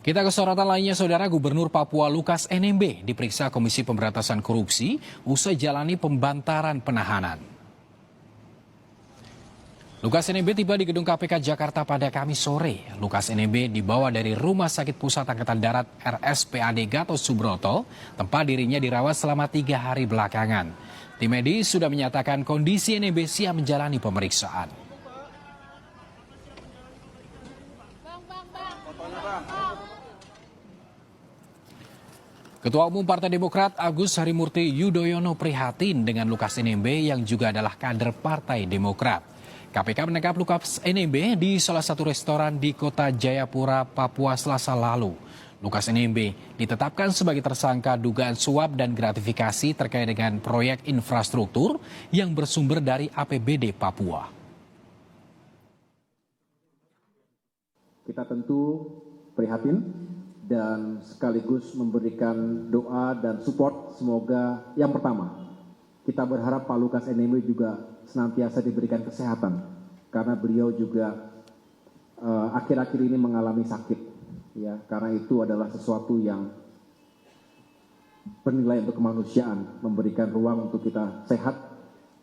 Kita ke sorotan lainnya, Saudara. Gubernur Papua Lukas NMB diperiksa Komisi Pemberantasan Korupsi usai jalani pembantaran penahanan. Lukas NMB tiba di gedung KPK Jakarta pada Kamis sore. Lukas NMB dibawa dari Rumah Sakit Pusat Angkatan Darat RSPAD Gatot Subroto, tempat dirinya dirawat selama 3 hari belakangan. Tim medis sudah menyatakan kondisi NMB siap menjalani pemeriksaan. Ketua Umum Partai Demokrat Agus Harimurti Yudhoyono prihatin dengan Lukas NMB yang juga adalah kader Partai Demokrat. KPK menangkap Lukas NMB di salah satu restoran di Kota Jayapura, Papua Selasa lalu. Lukas NMB ditetapkan sebagai tersangka dugaan suap dan gratifikasi terkait dengan proyek infrastruktur yang bersumber dari APBD Papua. Kita tentu prihatin dan sekaligus memberikan doa dan support. Semoga yang pertama, kita berharap Pak Lukas NMB juga senantiasa diberikan kesehatan, karena beliau juga akhir-akhir ini mengalami sakit, ya, karena itu adalah sesuatu yang bernilai untuk kemanusiaan, memberikan ruang untuk kita sehat,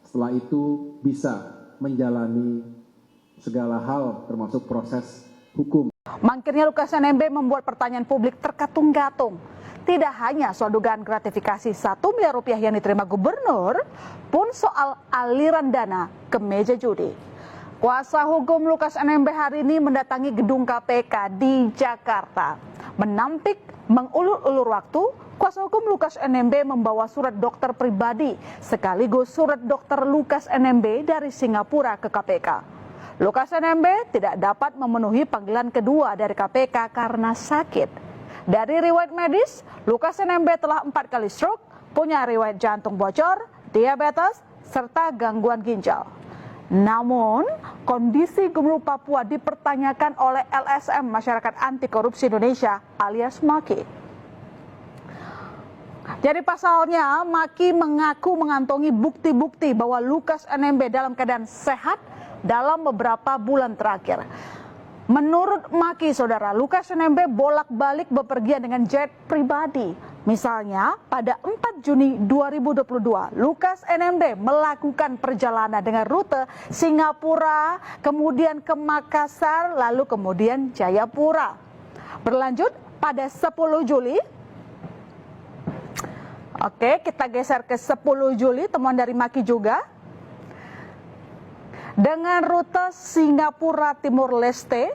setelah itu bisa menjalani segala hal termasuk proses hukum. Mangkirnya Lukas NMB membuat pertanyaan publik terkatung-katung. Tidak hanya soal dugaan gratifikasi 1 miliar rupiah yang diterima gubernur, pun soal aliran dana ke meja judi. Kuasa hukum Lukas NMB hari ini mendatangi gedung KPK di Jakarta. Menampik mengulur-ulur waktu, kuasa hukum Lukas NMB membawa surat dokter pribadi sekaligus surat dokter Lukas NMB dari Singapura ke KPK. Lukas NMB tidak dapat memenuhi panggilan kedua dari KPK karena sakit. Dari riwayat medis, Lukas NMB telah 4 kali stroke, punya riwayat jantung bocor, diabetes, serta gangguan ginjal. Namun, kondisi Gubernur Papua dipertanyakan oleh LSM Masyarakat Anti Korupsi Indonesia alias MAKI. Jadi pasalnya, MAKI mengaku mengantongi bukti-bukti bahwa Lukas NMB dalam keadaan sehat dalam beberapa bulan terakhir. Menurut MAKI, Saudara, Lukas NMB bolak-balik bepergian dengan jet pribadi. Misalnya, pada 4 Juni 2022, Lukas NMB melakukan perjalanan dengan rute Singapura, kemudian ke Makassar, lalu kemudian Jayapura. Berlanjut pada 10 Juli. Oke, kita geser ke 10 Juli, temuan dari MAKI juga. Dengan rute Singapura Timur Leste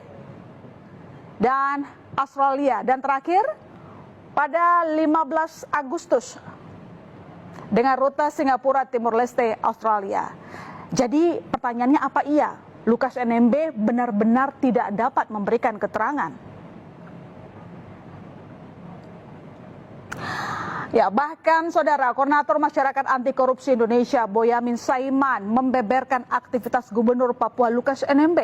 dan Australia. Dan terakhir pada 15 Agustus dengan rute Singapura Timur Leste Australia. Jadi pertanyaannya, apa iya Lukas NMB benar-benar tidak dapat memberikan keterangan? Ya, bahkan Saudara, Koordinator Masyarakat Anti Korupsi Indonesia Boyamin Saiman membeberkan aktivitas Gubernur Papua Lukas NMB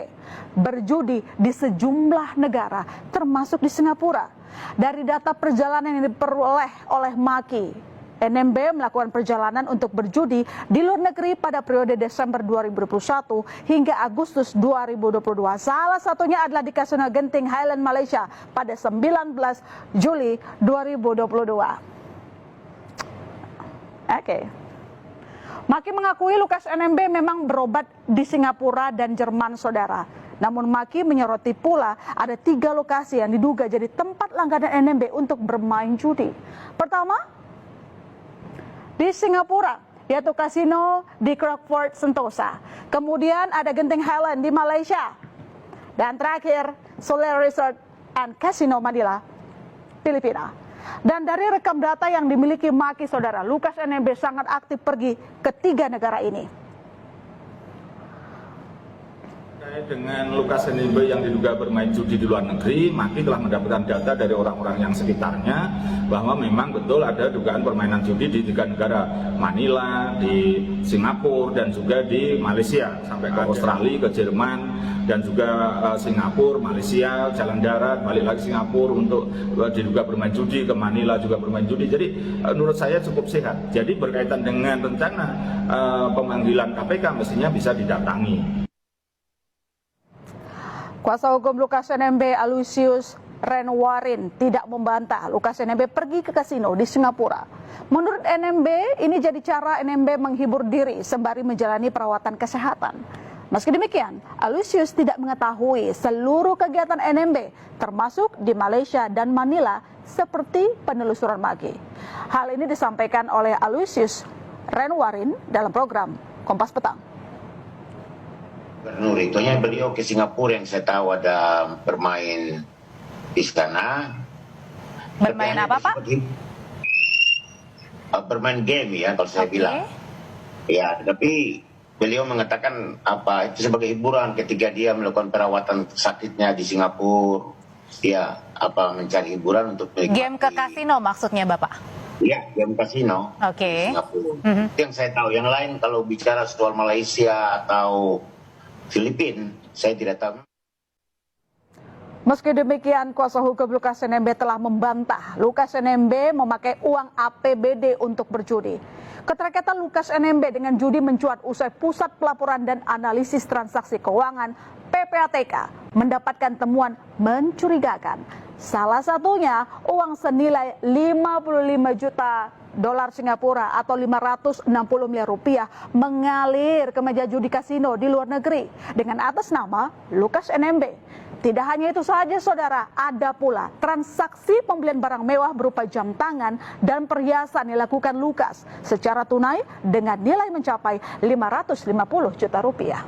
berjudi di sejumlah negara, termasuk di Singapura. Dari data perjalanan yang diperoleh oleh MAKI, NMB melakukan perjalanan untuk berjudi di luar negeri pada periode Desember 2021 hingga Agustus 2022. Salah satunya adalah di Kasino Genting Highland, Malaysia pada 19 Juli 2022. Oke. MAKI mengakui Lukas NMB memang berobat di Singapura dan Jerman, Saudara. Namun MAKI menyoroti pula ada 3 lokasi yang diduga jadi tempat langganan NMB untuk bermain judi. Pertama, di Singapura, yaitu kasino di Crockford Sentosa. Kemudian ada Genting Highland di Malaysia. Dan terakhir, Solar Resort and Casino Manila, Filipina. Dan dari rekam data yang dimiliki MAKI, Saudara, Lukas NMB sangat aktif pergi ke 3 negara ini. Terkait dengan Lukas NMB yang diduga bermain judi di luar negeri, MAKI telah mendapatkan data dari orang-orang yang sekitarnya bahwa memang betul ada dugaan permainan judi di 3 negara, Manila, di Singapura, dan juga di Malaysia, sampai ke Australia, ke Jerman, dan juga Singapura, Malaysia, jalan darat, balik lagi Singapura untuk diduga bermain judi, ke Manila juga bermain judi. Jadi menurut saya cukup sehat. Jadi berkaitan dengan rencana pemanggilan KPK mestinya bisa didatangi. Kuasa hukum Lukas NMB Aloysius Renwarin tidak membantah Lukas NMB pergi ke kasino di Singapura. Menurut NMB, ini jadi cara NMB menghibur diri sembari menjalani perawatan kesehatan. Meski demikian, Aloysius tidak mengetahui seluruh kegiatan NMB, termasuk di Malaysia dan Manila, seperti penelusuran Magi. Hal ini disampaikan oleh Aloysius Renwarin dalam program Kompas Petang. Gubernur itunya beliau ke Singapura yang saya tahu ada bermain di sana. Bermain apa, Pak? Bermain game ya kalau saya bilang. Ya, tapi beliau mengatakan apa itu sebagai hiburan ketika dia melakukan perawatan sakitnya di Singapura. Ya, apa mencari hiburan untuk game ke kasino maksudnya Bapak? Ya, game kasino. Oke. Itu yang saya tahu. Yang lain kalau bicara soal Malaysia atau Filipina, saya tidak tahu. Meski demikian, kuasa hukum Lukas NMB telah membantah Lukas NMB memakai uang APBD untuk berjudi. Keterkaitan Lukas NMB dengan judi mencuat usai Pusat Pelaporan dan Analisis Transaksi Keuangan (PPATK) mendapatkan temuan mencurigakan. Salah satunya uang senilai 55 juta dolar Singapura atau 560 miliar rupiah mengalir ke meja judi kasino di luar negeri dengan atas nama Lukas NMB. Tidak hanya itu saja, saudara, ada pula transaksi pembelian barang mewah berupa jam tangan dan perhiasan dilakukan Lukas secara tunai dengan nilai mencapai 550 juta rupiah.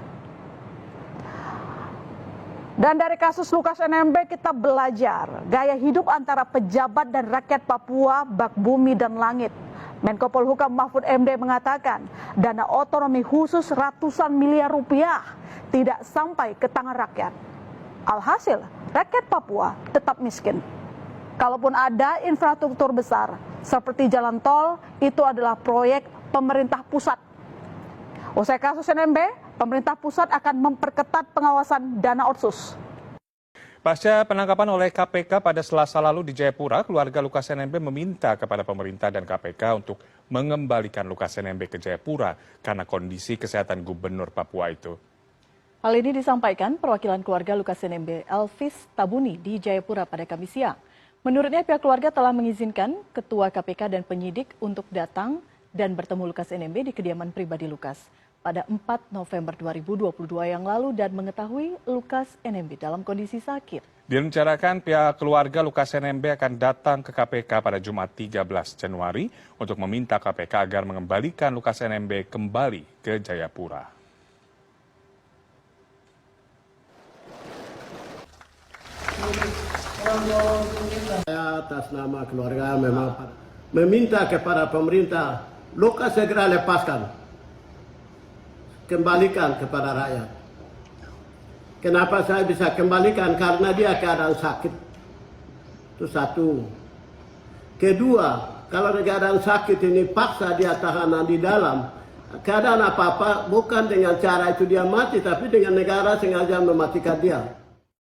Dan dari kasus Lukas NMB kita belajar gaya hidup antara pejabat dan rakyat Papua bak bumi dan langit. Menko Polhukam Mahfud MD mengatakan dana otonomi khusus ratusan miliar rupiah tidak sampai ke tangan rakyat. Alhasil, rakyat Papua tetap miskin. Kalaupun ada infrastruktur besar seperti jalan tol, itu adalah proyek pemerintah pusat. Usai kasus NMB, pemerintah pusat akan memperketat pengawasan dana otsus. Pasca penangkapan oleh KPK pada Selasa lalu di Jayapura, keluarga Lukas NMB meminta kepada pemerintah dan KPK untuk mengembalikan Lukas NMB ke Jayapura karena kondisi kesehatan Gubernur Papua itu. Hal ini disampaikan perwakilan keluarga Lukas NMB Elvis Tabuni di Jayapura pada Kamis siang. Menurutnya pihak keluarga telah mengizinkan Ketua KPK dan penyidik untuk datang dan bertemu Lukas NMB di kediaman pribadi Lukas pada 4 November 2022 yang lalu dan mengetahui Lukas NMB dalam kondisi sakit. Direncanakan pihak keluarga Lukas NMB akan datang ke KPK pada Jumat 13 Januari untuk meminta KPK agar mengembalikan Lukas NMB kembali ke Jayapura. Saya atas nama keluarga memang meminta kepada pemerintah Lukas segera lepaskan, kembalikan kepada rakyat. Kenapa saya bisa kembalikan? Karena dia keadaan sakit. Itu satu. Kedua, kalau keadaan sakit ini paksa dia tahanan di dalam, keadaan apa-apa bukan dengan cara itu dia mati, tapi dengan negara sengaja mematikan dia.